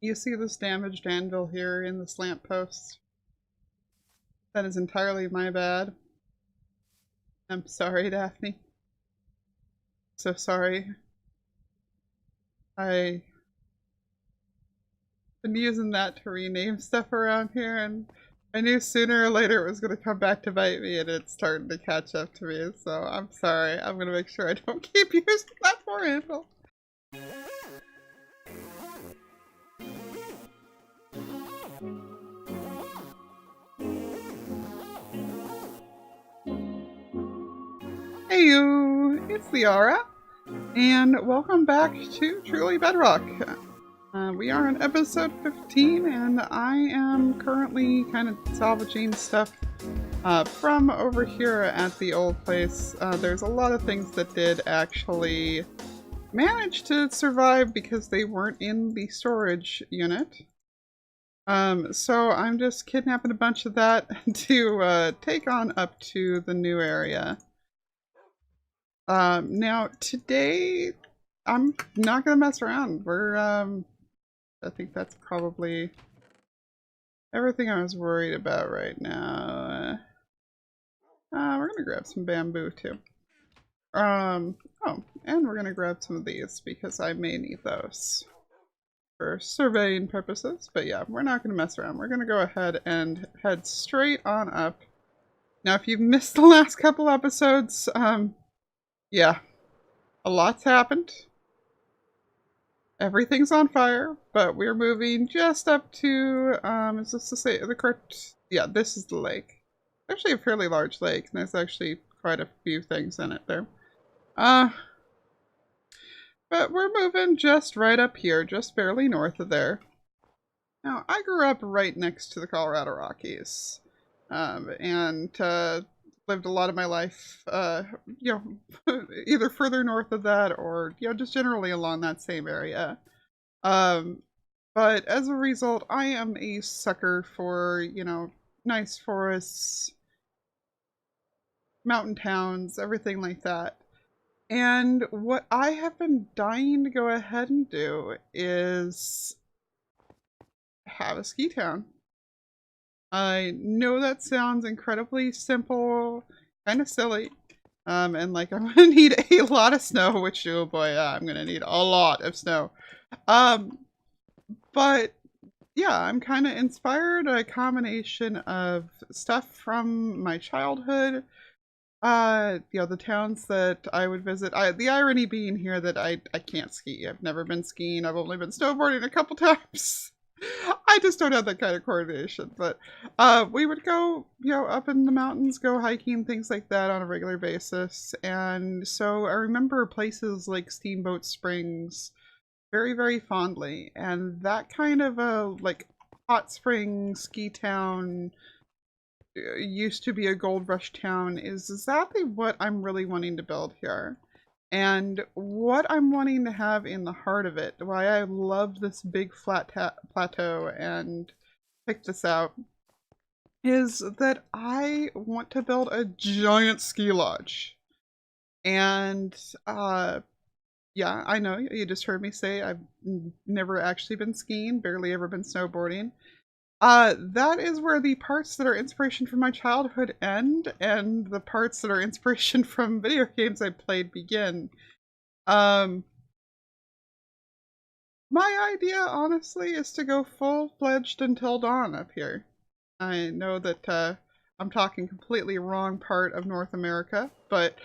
You see this damaged anvil here in this lamppost? That is entirely my bad. I'm sorry, Daphne. So sorry. I've been using that to rename stuff around here, and I knew sooner or later it was going to come back to bite me, and it's starting to catch up to me, so I'm sorry. I'm going to make sure I don't keep using that poor anvil. Heyo, it's Lyarrah, and welcome back to Truly Bedrock. We are on episode 15, and I am currently kind of salvaging stuff from over here at the old place. There's a lot of things that did actually manage to survive because they weren't in the storage unit. So I'm just kidnapping a bunch of that to take on up to the new area. Now today I'm not gonna mess around. I think that's probably everything I was worried about right now. We're gonna grab some bamboo too. Oh, and we're gonna grab some of these because I may need those for surveying purposes. But yeah, we're not gonna mess around. We're gonna go ahead and head straight on up. Now, if you've missed the last couple episodes, yeah, a lot's happened. Everything's on fire, but we're moving just up to, is this the correct? Yeah, this is the lake. Actually a fairly large lake, and there's actually quite a few things in it there. But we're moving just right up here, just barely north of there. Now, I grew up right next to the Colorado Rockies, and lived a lot of my life, either further north of that or, just generally along that same area. But as a result, I am a sucker for, nice forests, mountain towns, everything like that. And what I have been dying to go ahead and do is have a ski town. I know that sounds incredibly simple, kind of silly, and like I'm gonna need a lot of snow, which, oh boy, yeah, I'm gonna need a lot of snow. But yeah, I'm kind of inspired, a combination of stuff from my childhood, the towns that I would visit. The irony being here that I can't ski. I've never been skiing. I've only been snowboarding a couple times. I just don't have that kind of coordination. But we would go, up in the mountains, go hiking, things like that on a regular basis. And so I remember places like Steamboat Springs very, very fondly. And that kind of like hot spring ski town used to be a gold rush town is exactly what I'm really wanting to build here. And what I'm wanting to have in the heart of it, why I love this big flat plateau and pick this out, is that I want to build a giant ski lodge. And yeah, I know you just heard me say I've never actually been skiing, barely ever been snowboarding. That is where the parts that are inspiration from my childhood end, and the parts that are inspiration from video games I played begin. My idea, honestly, is to go full-fledged Until Dawn up here. I know that, I'm talking completely wrong part of North America, but,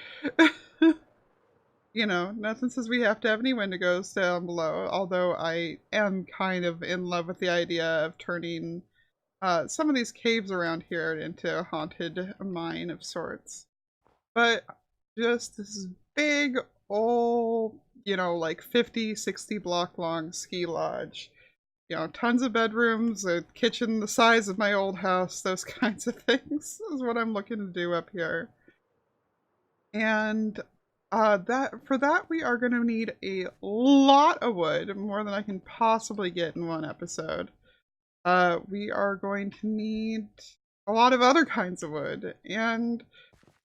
nothing says we have to have any Wendigos down below, although I am kind of in love with the idea of turning some of these caves around here into a haunted mine of sorts. But just this big old, like 50, 60 block long ski lodge. Tons of bedrooms, a kitchen the size of my old house, those kinds of things is what I'm looking to do up here. And for that we are going to need a lot of wood, more than I can possibly get in one episode. We are going to need a lot of other kinds of wood, and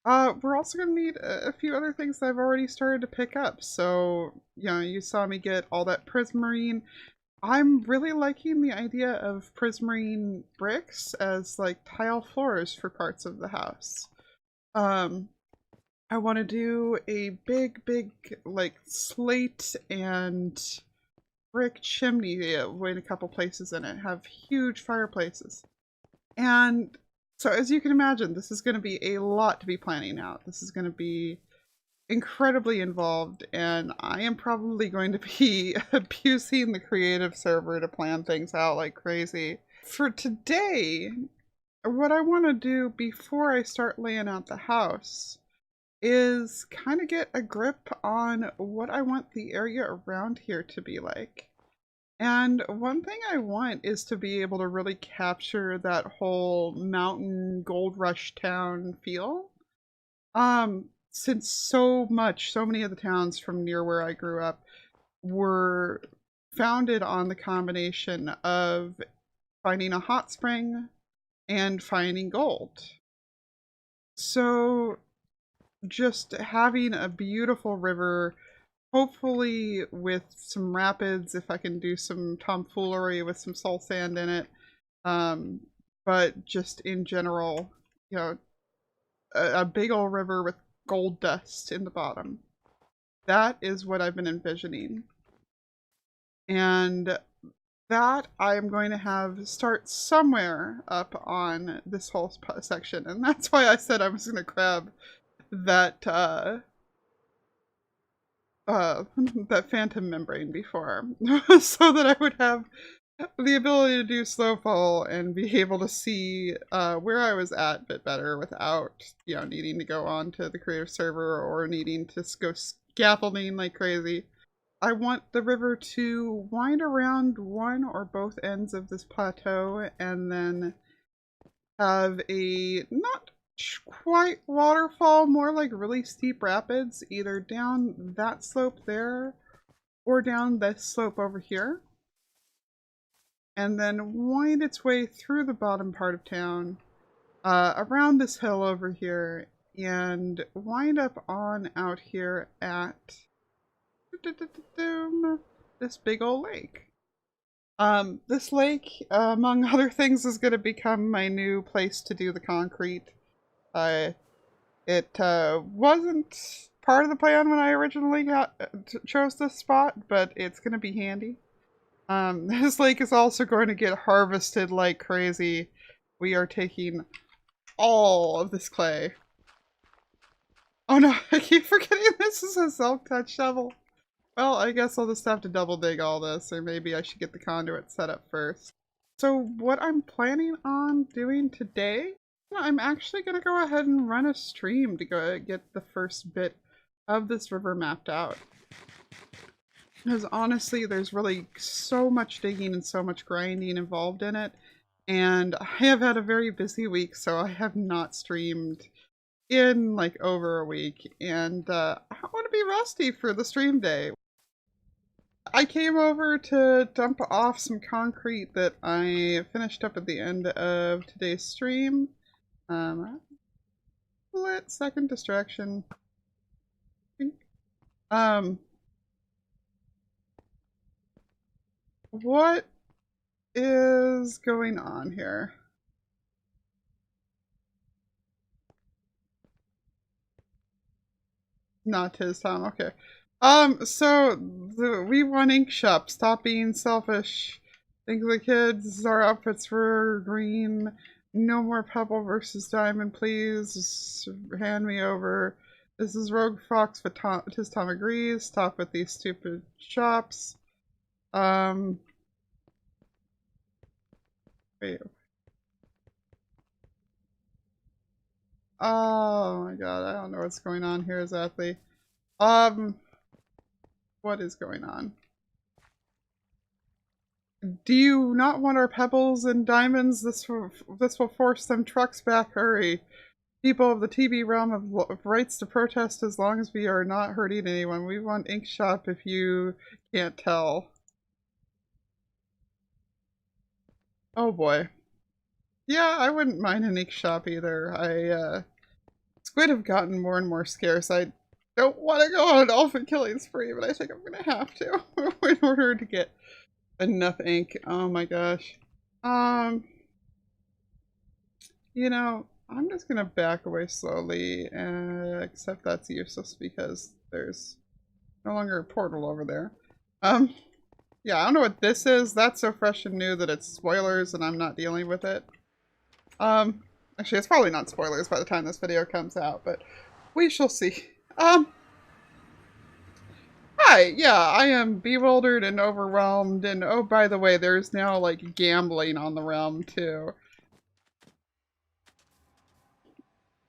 we're also going to need a few other things that I've already started to pick up. So, you saw me get all that prismarine. I'm really liking the idea of prismarine bricks as like tile floors for parts of the house. Um, I want to do a big like slate and brick chimney with a couple places in it. Have huge fireplaces. And so as you can imagine, this is going to be a lot to be planning out. This is going to be incredibly involved, and I am probably going to be abusing the creative server to plan things out like crazy. For today, what I want to do before I start laying out the house is kind of get a grip on what I want the area around here to be like. And one thing I want is to be able to really capture that whole mountain gold rush town feel. Since so many of the towns from near where I grew up were founded on the combination of finding a hot spring and finding gold. So just having a beautiful river, hopefully with some rapids, if I can do some tomfoolery with some salt sand in it. But just in general, you know, a big old river with gold dust in the bottom. That is what I've been envisioning. And that I am going to have start somewhere up on this whole section. And that's why I said I was going to grab that that phantom membrane before so that I would have the ability to do slow fall and be able to see where I was at a bit better without, you know, needing to go on to the creative server or needing to go scaffolding like crazy. I want the river to wind around one or both ends of this plateau and then have a not quite waterfall, more like really steep rapids, either down that slope there or down this slope over here. And then wind its way through the bottom part of town, around this hill over here, and wind up on out here at this big old lake. This lake, among other things, is going to become my new place to do the concrete. It wasn't part of the plan when I originally chose this spot, but it's going to be handy. This lake is also going to get harvested like crazy. We are taking all of this clay. Oh no, I keep forgetting this is a silk-touch shovel. Well, I guess I'll just have to double dig all this, or maybe I should get the conduit set up first. So what I'm planning on doing today, I'm actually going to go ahead and run a stream to go get the first bit of this river mapped out. Because honestly, there's really so much digging and so much grinding involved in it. And I have had a very busy week, so I have not streamed in like over a week. And I want to be rusty for the stream day. I came over to dump off some concrete that I finished up at the end of today's stream. Split second distraction. What is going on here? Not his time, okay. So we want ink shop. Stop being selfish. Think of the kids. Our outfits were green. No more pebble versus diamond, please. Just hand me over. This is Rogue Fox, but his Tom agrees. Stop with these stupid shops. Wait. Oh my god, I don't know what's going on here exactly. What is going on? Do you not want our pebbles and diamonds? This will force them trucks back. Hurry. People of the TB realm have rights to protest as long as we are not hurting anyone. We want ink shop if you can't tell. Oh boy. Yeah, I wouldn't mind an ink shop either. Squid have gotten more and more scarce. I don't want to go on an dolphin killing spree, but I think I'm going to have to in order to get Enough ink. Oh my gosh. Um, I'm just gonna back away slowly, except that's useless because there's no longer a portal over there. Um, yeah, I don't know what this is. That's so fresh and new that it's spoilers and I'm not dealing with it. Um, actually, it's probably not spoilers by the time this video comes out, but we shall see. Hi, yeah, I am bewildered and overwhelmed, and oh, by the way, there's now, like, gambling on the realm, too.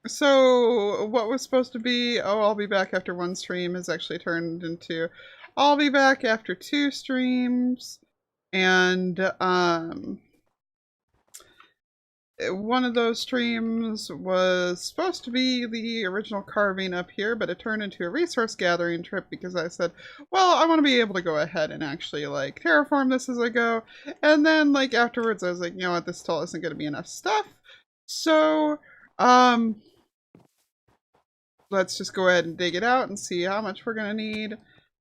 So, what was supposed to be, oh, I'll be back after one stream, has actually turned into, I'll be back after two streams, and, one of those streams was supposed to be the original carving up here, but it turned into a resource gathering trip because I said, well, I want to be able to go ahead and actually like terraform this as I go. And then like afterwards I was like, you know what, this still isn't going to be enough stuff. So, um, let's just go ahead and dig it out and see how much we're going to need.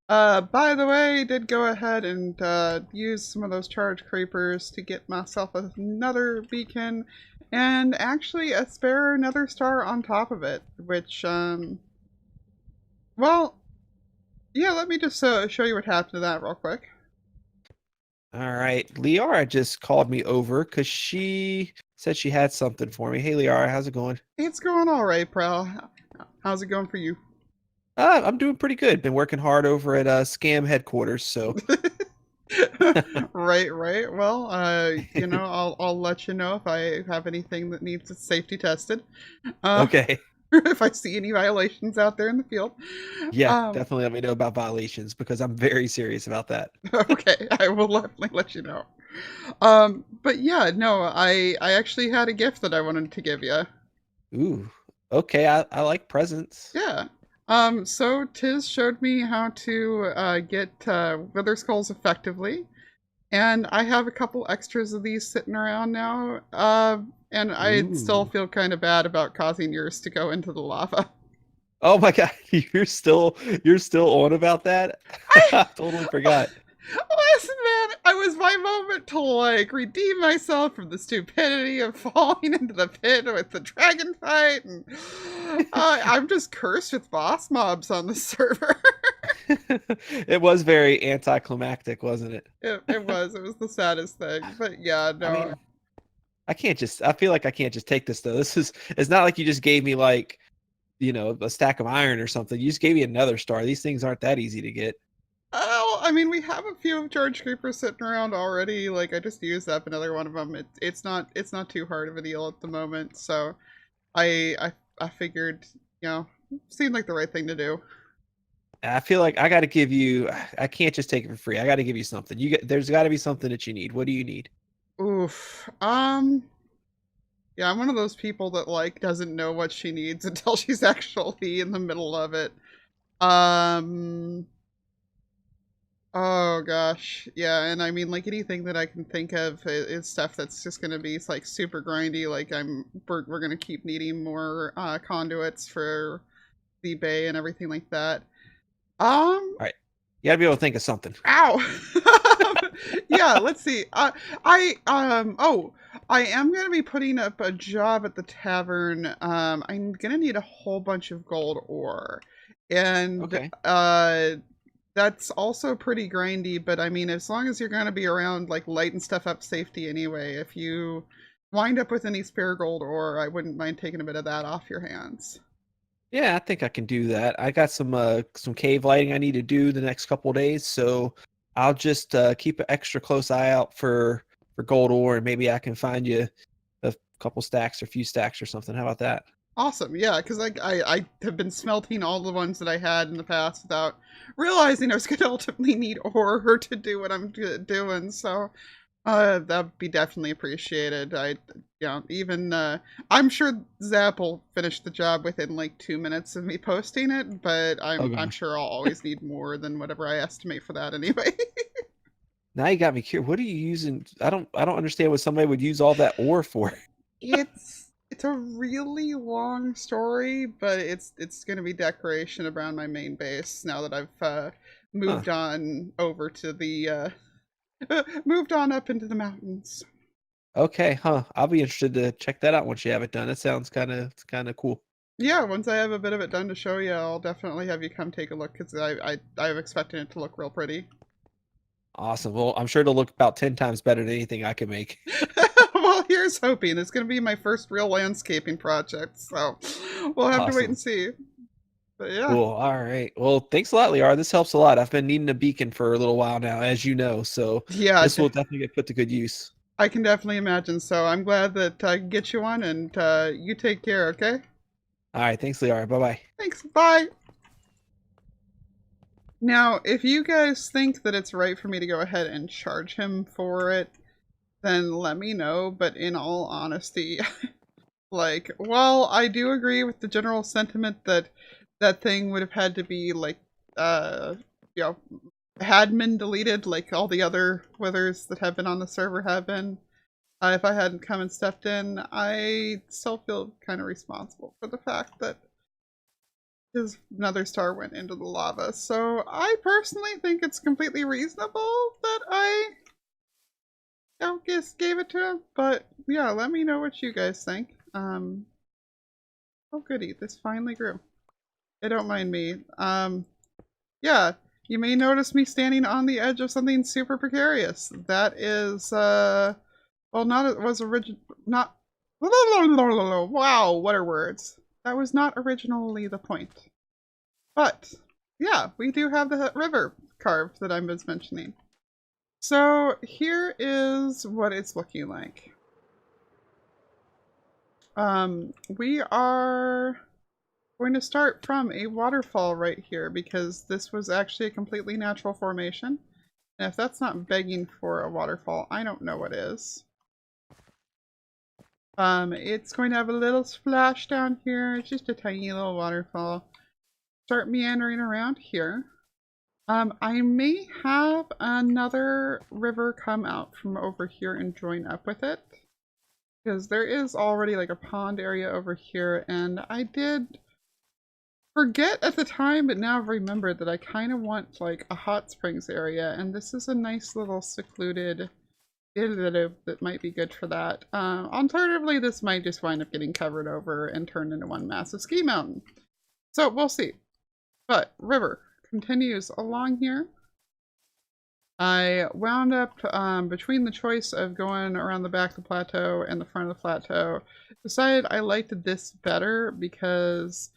By the way, I did go ahead and use some of those charge creepers to get myself another beacon and actually a spare another star on top of it, which, well, yeah, let me just show you what happened to that real quick. All right. Lyarrah just called me over because she said she had something for me. Hey, Lyarrah, how's it going? It's going all right, Prowl. How's it going for you? I'm doing pretty good. Been working hard over at Scam headquarters, so. Right, right. Well, I'll let you know if I have anything that needs safety tested. Uh, Okay. if I see any violations out there in the field. Yeah, Um, definitely let me know about violations because I'm very serious about that. okay, I will definitely let you know. But yeah, no, I actually had a gift that I wanted to give you. Ooh. Okay, I like presents. Yeah. So Tiz showed me how to get wither skulls effectively, and I have a couple extras of these sitting around now. And I still Ooh. feel kind of bad about causing yours to go into the lava. Oh my God, you're still on about that? I I totally forgot. Listen, man, I was my moment to like redeem myself from the stupidity of falling into the pit with the dragon fight, and I'm just cursed with boss mobs on the server. It was very anticlimactic, wasn't it? It was the saddest thing, but yeah, I no. mean, I feel like I can't just take this though. It's not like you just gave me like, a stack of iron or something. You just gave me another star. These things aren't that easy to get. Oh, I mean, we have a few charge creepers sitting around already. Like, I just used up another one of them. It's not too hard of a deal at the moment. So, I figured, seemed like the right thing to do. I feel like I got to give you. I can't just take it for free. I got to give you something. There's got to be something that you need. What do you need? Oof. Yeah, I'm one of those people that like doesn't know what she needs until she's actually in the middle of it. Um. Oh gosh, yeah, and I mean, like anything that I can think of is stuff that's just gonna be like super grindy. Like we're gonna keep needing more conduits for the bay and everything like that. Um, All right, you got to be able to think of something. Ow. Yeah, let's see. Oh, I am gonna be putting up a job at the tavern. I'm gonna need a whole bunch of gold ore, and Okay. that's also pretty grindy. But I mean, as long as you're gonna be around, like lighting stuff up safety anyway, if you wind up with any spare gold ore, I wouldn't mind taking a bit of that off your hands. Yeah, I think I can do that. I got some cave lighting I need to do the next couple of days, so I'll just keep an extra close eye out for gold ore, and maybe I can find you a couple stacks or a few stacks or something. How about that? Awesome, yeah, because I have been smelting all the ones that I had in the past without realizing I was going to ultimately need ore to do what I'm doing. So that'd be definitely appreciated. Even I'm sure Zap will finish the job within like 2 minutes of me posting it, but Oh I'm gosh. sure I'll always need more than whatever I estimate for that anyway. Now you got me curious. What are you using? I don't understand what somebody would use all that ore for. It's a really long story, but it's going to be decoration around my main base now that I've Huh. moved on over to the Moved on up into the mountains. Okay, huh? I'll be interested to check that out once you have it done. It sounds kind of cool. Yeah, once I have a bit of it done to show you, I'll definitely have you come take a look because I'm expecting it to look real pretty. Awesome. Well, I'm sure it'll look about 10 times better than anything I can make. Well, here's hoping. It's going to be my first real landscaping project, so we'll have to wait and Awesome. see. But yeah, Cool. All right. Well, thanks a lot, Liara. This helps a lot. I've been needing a beacon for a little while now, as you know, so yeah, this will definitely get put to good use. I can definitely imagine. So I'm glad that I can get you one, and you take care. Okay. All right. Thanks, Liara. Bye bye. Thanks. Bye. Now, if you guys think that it's right for me to go ahead and charge him for it, then let me know. But in all honesty, like, while I do agree with the general sentiment that that thing would have had to be like, uh, you know, had been deleted, like all the other withers that have been on the server have been. If I hadn't come and stepped in, I still feel kind of responsible for the fact that his nether star went into the lava. So I personally think it's completely reasonable that I just gave it to him. But yeah, let me know what you guys think. Oh goody, this finally grew. Don't mind me. Yeah, you may notice me standing on the edge of something super precarious. That is, well, not it was original, not. Wow, what are words? That was not originally the point. But yeah, we do have the river carved that I was mentioning. So here is what it's looking like. We are going to start from a waterfall right here because this was actually a completely natural formation. And if that's not begging for a waterfall, I don't know what is. It's going to have a little splash down here. It's just a tiny little waterfall. Start meandering around here. I may have another river come out from over here and join up with it. Because there is already like a pond area over here, and I did forget at the time, but now I've remembered that I kind of want like a hot springs area, and this is a nice little secluded that might be good for that. Alternatively, this might just wind up getting covered over and turned into one massive ski mountain. So we'll see. But river continues along here. I wound up between the choice of going around the back of the plateau and the front of the plateau, decided I liked this better because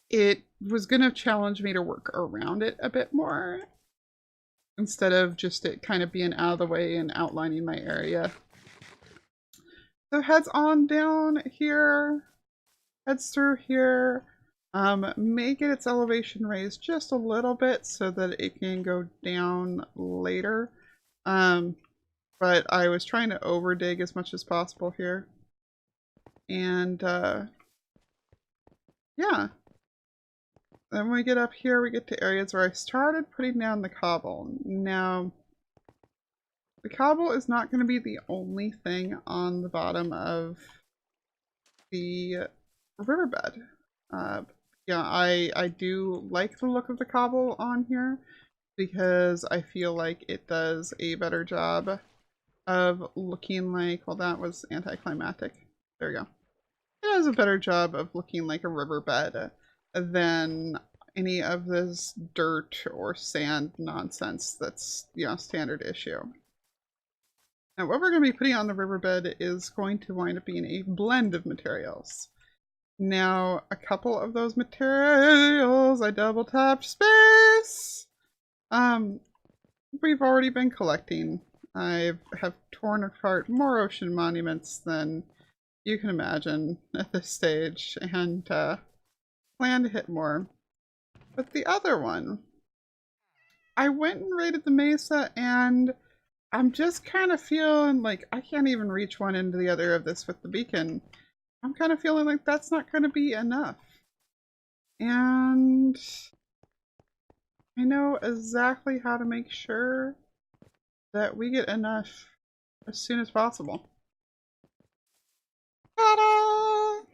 it was going to challenge me to work around it a bit more instead of just it kind of being out of the way and outlining my area. So heads on down here, heads through here. May get its elevation raised just a little bit so that it can go down later. But I was trying to over dig as much as possible here. And yeah. Then when we get up here, we get to areas where I started putting down the cobble. Now, the cobble is not going to be the only thing on the bottom of the riverbed. Yeah, I do like the look of the cobble on here because I feel like it does a better job of looking like, well, that was anticlimactic. There we go. It does a better job of looking like a riverbed than any of this dirt or sand nonsense that's, you know, standard issue. Now, what we're going to be putting on the riverbed is going to wind up being a blend of materials. Now, a couple of those materials, I double tapped space. We've already been collecting. I have torn apart more ocean monuments than you can imagine at this stage, and plan to hit more. But the other one, I went and raided the mesa, and I'm just kind of feeling like I can't even reach one end to the other of this with the beacon. I'm kind of feeling like that's not going to be enough. And I know exactly how to make sure that we get enough as soon as possible. Ta-da!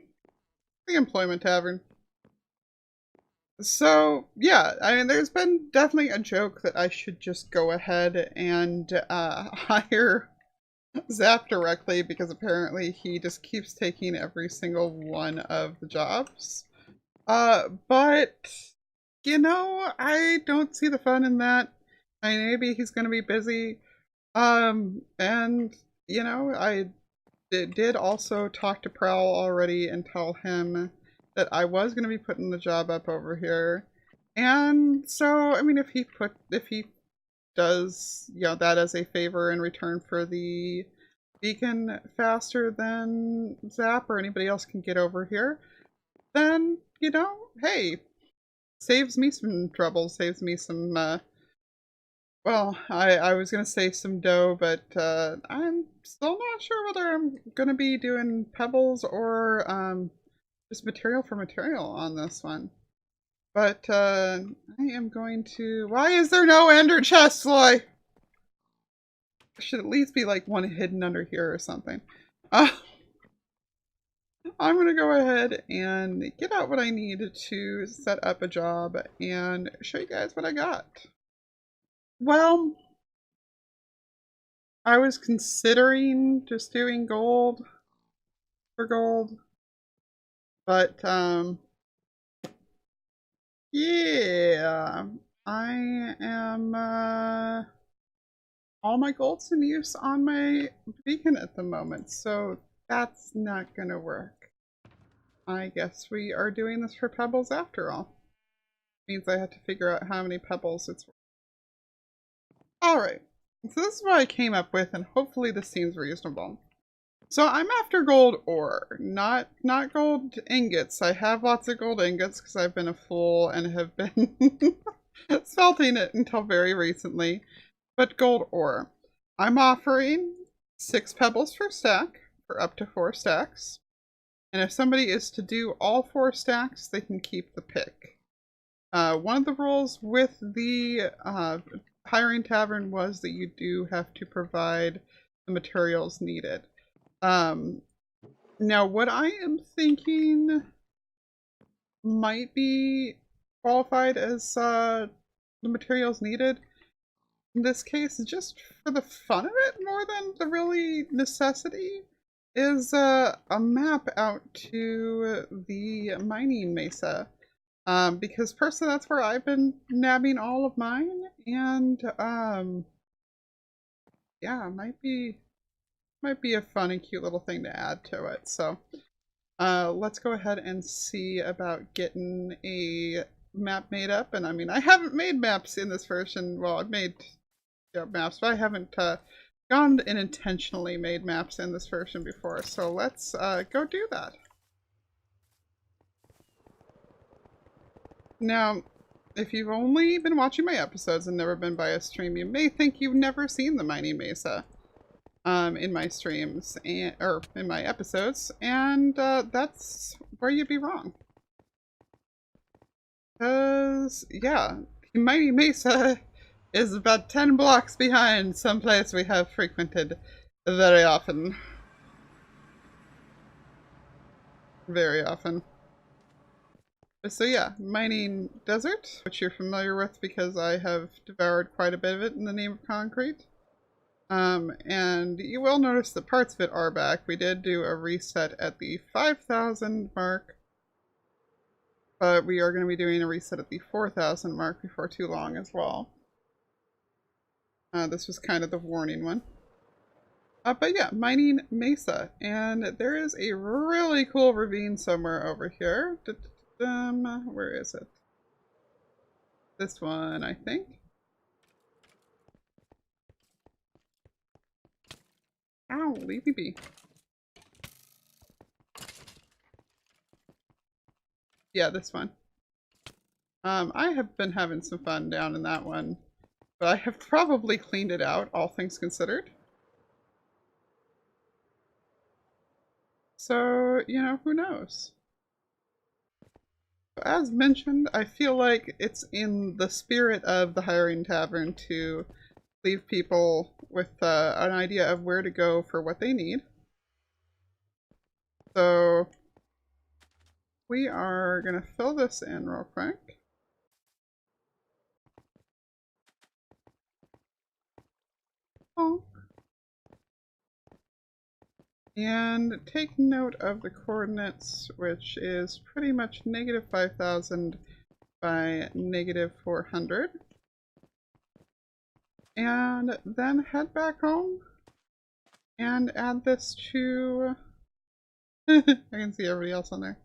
The employment tavern. So, yeah, I mean, there's been definitely a joke that I should just go ahead and hire Zap directly because apparently he just keeps taking every single one of the jobs. But, I don't see the fun in that. I mean, maybe he's going to be busy. And, I did also talk to Prowl already and tell him that I was going to be putting the job up over here. And so, I mean, if he does, that as a favor in return for the beacon faster than Zap or anybody else can get over here, then, hey, saves me some trouble, saves me some, well, I was gonna say some dough, but I'm still not sure whether I'm gonna be doing pebbles or just material for material on this one. But I am going to. Why is there no ender chest, Loy? There should at least be like one hidden under here or something. Uh, I'm gonna go ahead and get out what I need to set up a job and show you guys what I got. Well, I was considering just doing gold for gold, but yeah, I am all my gold's in use on my beacon at the moment, so that's not gonna work. I guess we are doing this for pebbles after all. Means I have to figure out how many pebbles it's worth. Alright, so this is what I came up with, and hopefully this seems reasonable. So I'm after gold ore, not gold ingots. I have lots of gold ingots because I've been a fool and have been smelting it until very recently. But gold ore. I'm offering 6 pebbles per stack for up to 4 stacks. And if somebody is to do all 4 stacks, they can keep the pick. One of the rules with the hiring tavern was that you do have to provide the materials needed. Now what I am thinking might be qualified as the materials needed in this case, just for the fun of it more than the really necessity, is a map out to the mining mesa. Because personally that's where I've been nabbing all of mine, and yeah, it might be a fun and cute little thing to add to it. So let's go ahead and see about getting a map made up. And I mean, I haven't made maps in this version. Well, I've made maps, but I haven't gone and intentionally made maps in this version before. So let's go do that. Now, if you've only been watching my episodes and never been by a stream, you may think you've never seen the mining mesa in my streams or in my episodes, and that's where you'd be wrong. Because, yeah, the mining mesa is about 10 blocks behind some place we have frequented very often. Very often. So yeah, mining desert, which you're familiar with because I have devoured quite a bit of it in the name of concrete. And you will notice that parts of it are back. We did do a reset at the 5,000 mark, but we are going to be doing a reset at the 4,000 mark before too long as well. This was kind of the warning one. But yeah, mining mesa, and there is a really cool ravine somewhere over here. Where is it? This one, I think. Ow, leave me be. Yeah, this one. I have been having some fun down in that one, but I have probably cleaned it out, all things considered. So, who knows? As mentioned, I feel like it's in the spirit of the hiring tavern to leave people with an idea of where to go for what they need. So we are going to fill this in real quick. Oh. And take note of the coordinates, which is pretty much negative 5,000 by negative 400. And then head back home and add this to... I can see everybody else on there.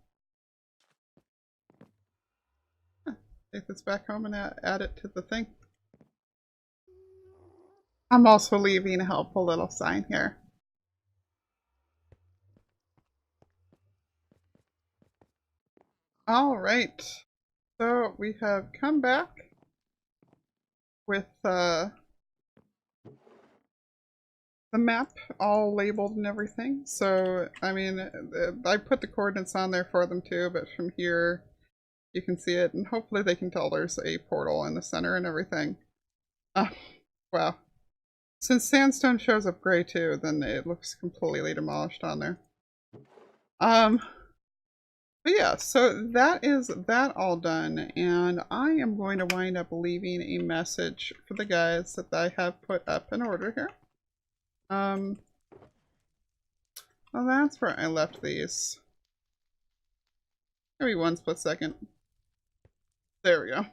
Take this back home and add it to the thing. I'm also leaving a helpful little sign here. All right. So we have come back with the map all labeled and everything. So, I mean, I put the coordinates on there for them too, but from here you can see it, and hopefully they can tell there's a portal in the center and everything. Wow. Since sandstone shows up gray too, then it looks completely demolished on there. But yeah, so that is that all done, and I am going to wind up leaving a message for the guys that I have put up in order here. Well, that's where I left these. Maybe one split second. There we go.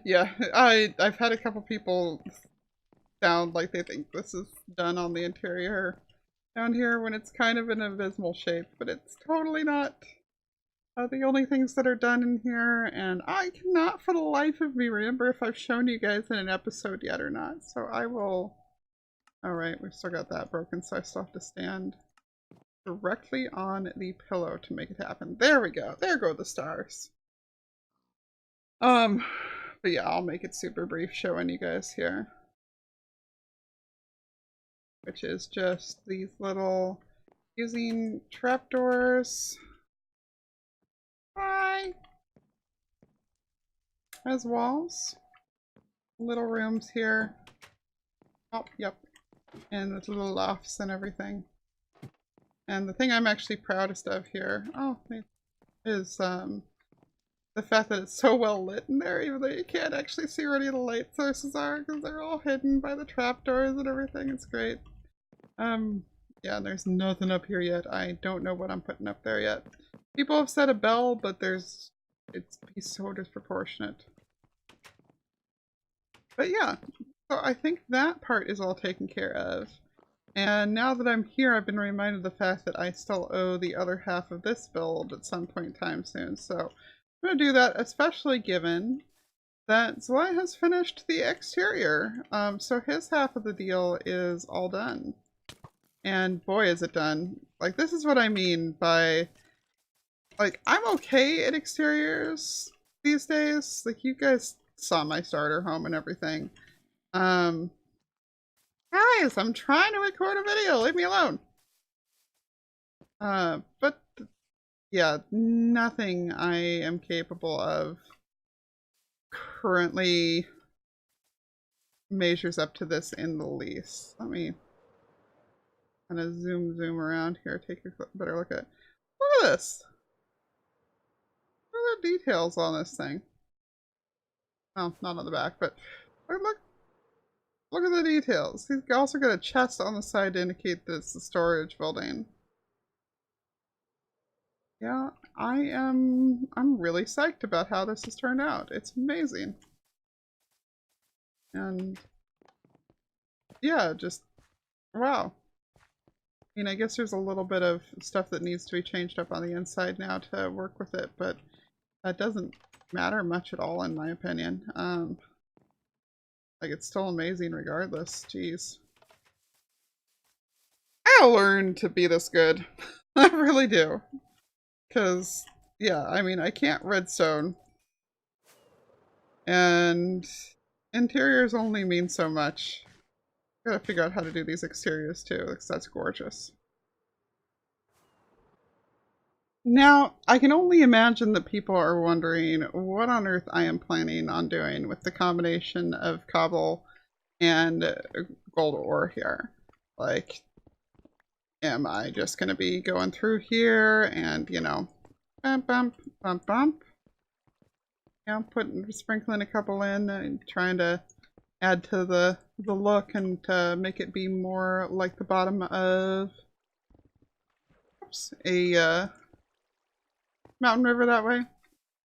Yeah, I've had a couple people sound like they think this is done on the interior down here when it's kind of an abysmal shape, but it's totally not. The only things that are done in here, and I cannot for the life of me remember if I've shown you guys in an episode yet or not, so I will... Alright, we've still got that broken, so I still have to stand directly on the pillow to make it happen. There we go. There go the stars. But yeah, I'll make it super brief showing you guys here. Which is just these little, using trapdoors. Bye! As walls. Little rooms here. Oh, yep. And with little lofts and everything. And the thing I'm actually proudest of here, is the fact that it's so well lit in there, even though you can't actually see where any of the light sources are, because they're all hidden by the trapdoors and everything. It's great. Yeah, there's nothing up here yet. I don't know what I'm putting up there yet. People have said a bell, but it's so disproportionate. But yeah, so I think that part is all taken care of. And now that I'm here, I've been reminded of the fact that I still owe the other half of this build at some point in time soon. So I'm going to do that, especially given that Zly has finished the exterior. So his half of the deal is all done. And boy, is it done. Like, this is what I mean by, like, I'm okay at exteriors these days. Like, you guys saw my starter home and everything. Guys, I'm trying to record a video. Leave me alone. But yeah, nothing I am capable of currently measures up to this in the least. Let me kind of zoom around here. Take a better look at it. Look at this. Look at the details on this thing. Oh, not on the back, but look at the details. He's also got a chest on the side to indicate that it's a storage building. Yeah, I'm really psyched about how this has turned out. It's amazing. And yeah, just wow. I mean, I guess there's a little bit of stuff that needs to be changed up on the inside now to work with it, but that doesn't matter much at all in my opinion. Like, it's still amazing regardless. Jeez. I'll learn to be this good. I really do. Because, yeah, I mean, I can't redstone. And interiors only mean so much. Gotta figure out how to do these exteriors too, because that's gorgeous. Now, I can only imagine that people are wondering what on earth I am planning on doing with the combination of cobble and gold ore here. Like, am I just going to be going through here and, you know, bump, bump, bump, bump? You know, sprinkling a couple in and trying to add to the the look and to make it be more like the bottom of a mountain river that way.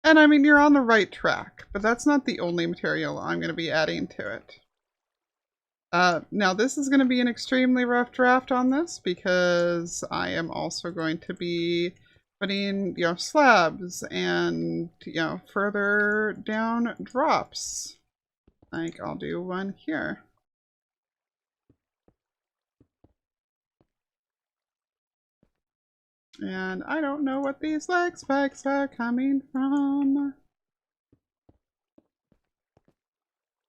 And I mean, you're on the right track, but that's not the only material I'm going to be adding to it. Now this is going to be an extremely rough draft on this because I am also going to be putting, slabs and, further down drops. Like I'll do one here. And I don't know what these leg spikes are coming from.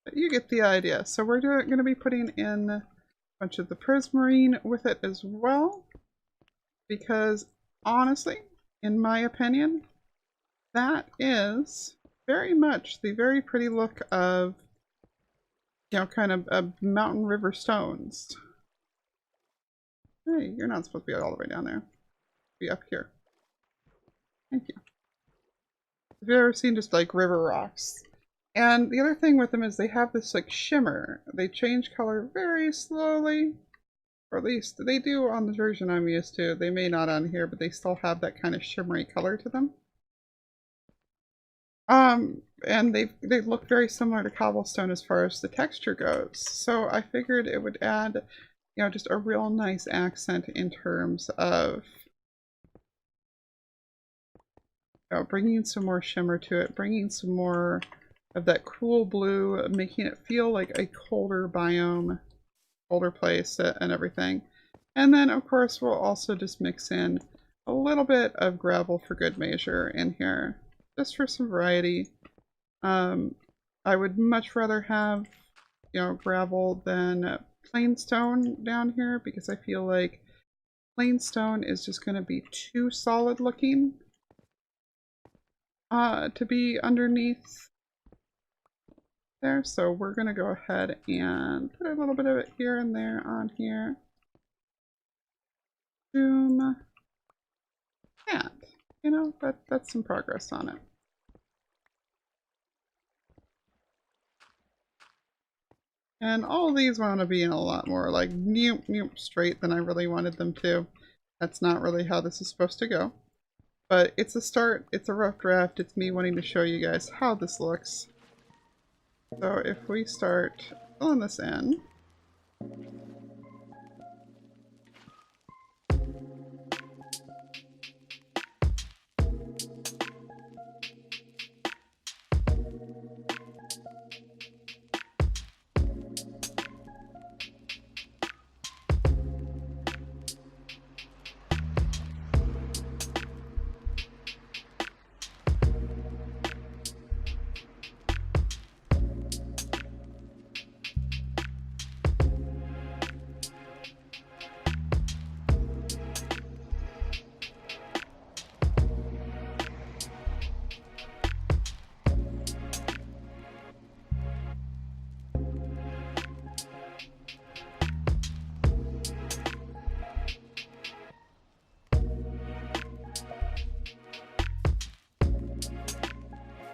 But you get the idea. So we're going to be putting in a bunch of the prismarine with it as well. Because honestly, in my opinion, that is very much the very pretty look of, kind of mountain river stones. Hey, you're not supposed to be all the way down there. Be up here. Thank you. Have you ever seen just like river rocks? And the other thing with them is they have this like shimmer. They change color very slowly. Or at least they do on the version I'm used to. They may not on here, but they still have that kind of shimmery color to them. And they look very similar to cobblestone as far as the texture goes. So I figured it would add, just a real nice accent in terms of bringing some more shimmer to it, bringing some more of that cool blue, making it feel like a colder biome, colder place and everything. And then of course we'll also just mix in a little bit of gravel for good measure in here, just for some variety. I would much rather have, gravel than plain stone down here because I feel like plain stone is just going to be too solid looking to be underneath there. So we're going to go ahead and put a little bit of it here and there on here. Boom. And, that's some progress on it. And all of these want to be in a lot more like straight than I really wanted them to. That's not really how this is supposed to go. But it's a start, it's a rough draft, it's me wanting to show you guys how this looks. So if we start filling this in.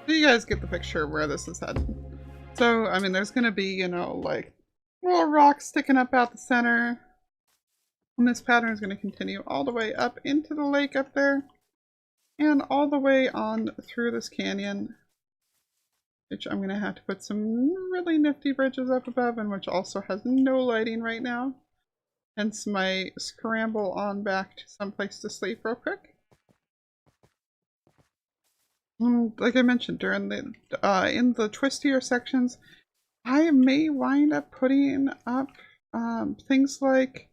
So you guys get the picture of where this is heading. So, I mean, there's going to be, like little rocks sticking up out the center. And this pattern is going to continue all the way up into the lake up there. And all the way on through this canyon. Which I'm going to have to put some really nifty bridges up above, and which also has no lighting right now. Hence my scramble on back to someplace to sleep real quick. Like I mentioned, during the in the twistier sections, I may wind up putting up things like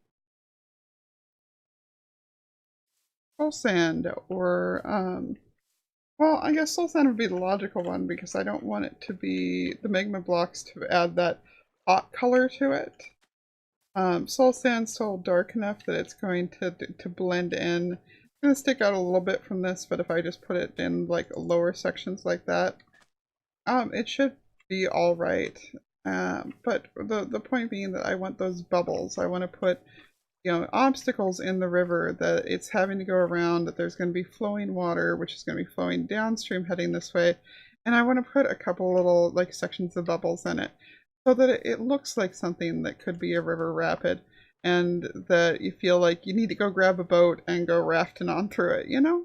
soul sand or well, I guess soul sand would be the logical one because I don't want it to be the magma blocks to add that hot color to it. Soul sand's still dark enough that it's going to blend in. It's going to stick out a little bit from this, but if I just put it in like lower sections like that, it should be all right. But the point being that I want those bubbles. I want to put, obstacles in the river that it's having to go around, that there's going to be flowing water, which is going to be flowing downstream heading this way. And I want to put a couple little like sections of bubbles in it. so that it looks like something that could be a river rapid, and that you feel like you need to go grab a boat and go rafting on through it, you know?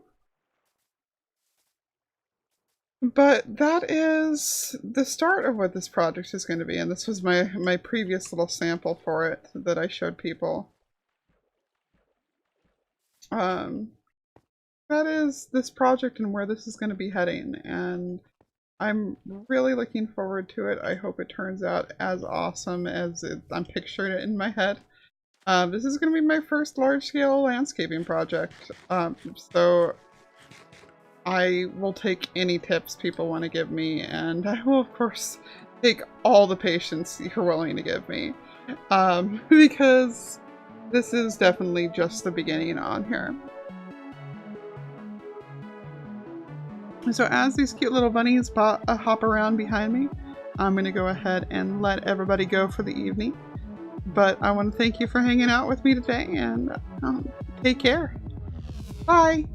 But that is the start of what this project is going to be, and this was my previous little sample for it that I showed people. Um, that is this project and where this is going to be heading, and I'm really looking forward to it. I hope it turns out as awesome as I'm picturing it in my head. This is going to be my first large-scale landscaping project, so I will take any tips people want to give me, and I will, of course, take all the patience you're willing to give me, because this is definitely just the beginning on here. So as these cute little bunnies hop around behind me, I'm going to go ahead and let everybody go for the evening. But I want to thank you for hanging out with me today, and take care. Bye!